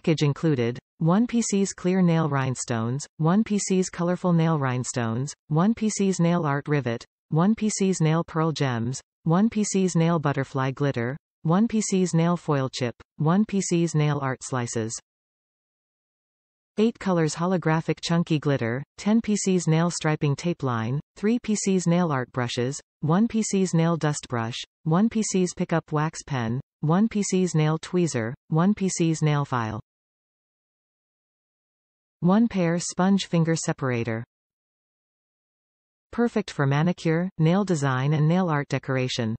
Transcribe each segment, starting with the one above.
Package included: 1 PC's clear nail rhinestones, 1 PC's colorful nail rhinestones, 1 PC's nail art rivet, 1 PC's nail pearl gems, 1 PC's nail butterfly glitter, 1 PC's nail foil chip, 1 PC's nail art slices. 8 colors holographic chunky glitter, 10 PC's nail striping tape line, 3 PC's nail art brushes, 1 PC's nail dust brush, 1 PC's pickup wax pen, 1 PC's nail tweezer, 1 PC's nail file. 1 pair sponge finger separator. Perfect for manicure, nail design and nail art decoration.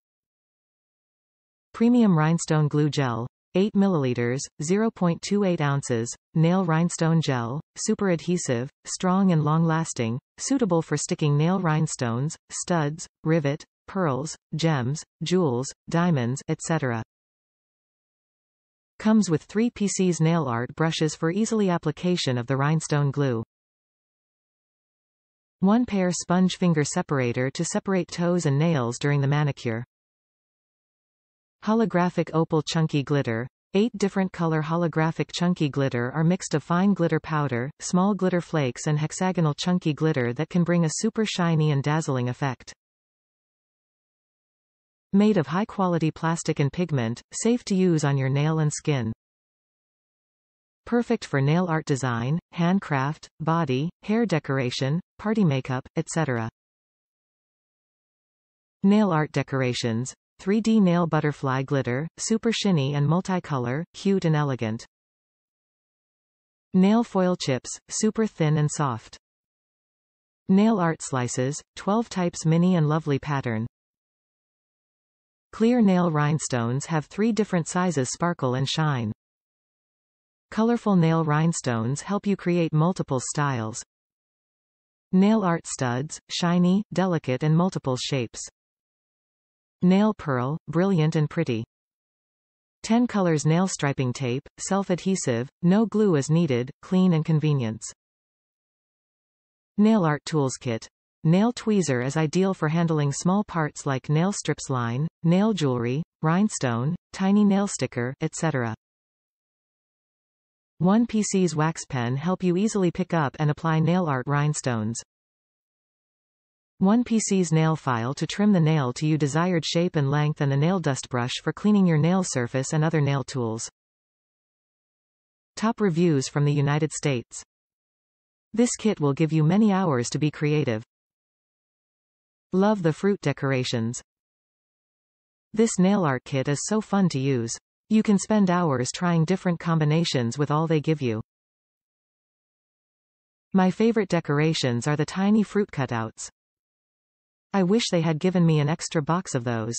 Premium Rhinestone Glue Gel, 8 ml, 0.28 ounces, nail rhinestone gel, super adhesive, strong and long-lasting, suitable for sticking nail rhinestones, studs, rivet, pearls, gems, jewels, diamonds, etc. Comes with 3 PC's nail art brushes for easily application of the rhinestone glue. 1 pair sponge finger separator to separate toes and nails during the manicure. Holographic opal chunky glitter. 8 different color holographic chunky glitter are mixed of fine glitter powder, small glitter flakes and hexagonal chunky glitter that can bring a super shiny and dazzling effect. Made of high-quality plastic and pigment, safe to use on your nail and skin. Perfect for nail art design, handcraft, body, hair decoration, party makeup, etc. Nail art decorations. 3D nail butterfly glitter, super shiny and multicolor, cute and elegant. Nail foil chips, super thin and soft. Nail art slices, 12 types mini and lovely pattern. Clear nail rhinestones have 3 different sizes sparkle and shine. Colorful nail rhinestones help you create multiple styles. Nail art studs, shiny, delicate and multiple shapes. Nail pearl, brilliant and pretty. 10 colors nail striping tape, self-adhesive, no glue is needed, clean and convenience. Nail art tools kit. Nail tweezer is ideal for handling small parts like nail strips line, nail jewelry, rhinestone, tiny nail sticker, etc. 1 PC's wax pen help you easily pick up and apply nail art rhinestones. 1 PC's nail file to trim the nail to your desired shape and length and a nail dust brush for cleaning your nail surface and other nail tools. Top reviews from the United States. This kit will give you many hours to be creative. Love the fruit decorations. This nail art kit is so fun to use. You can spend hours trying different combinations with all they give you. My favorite decorations are the tiny fruit cutouts. I wish they had given me an extra box of those.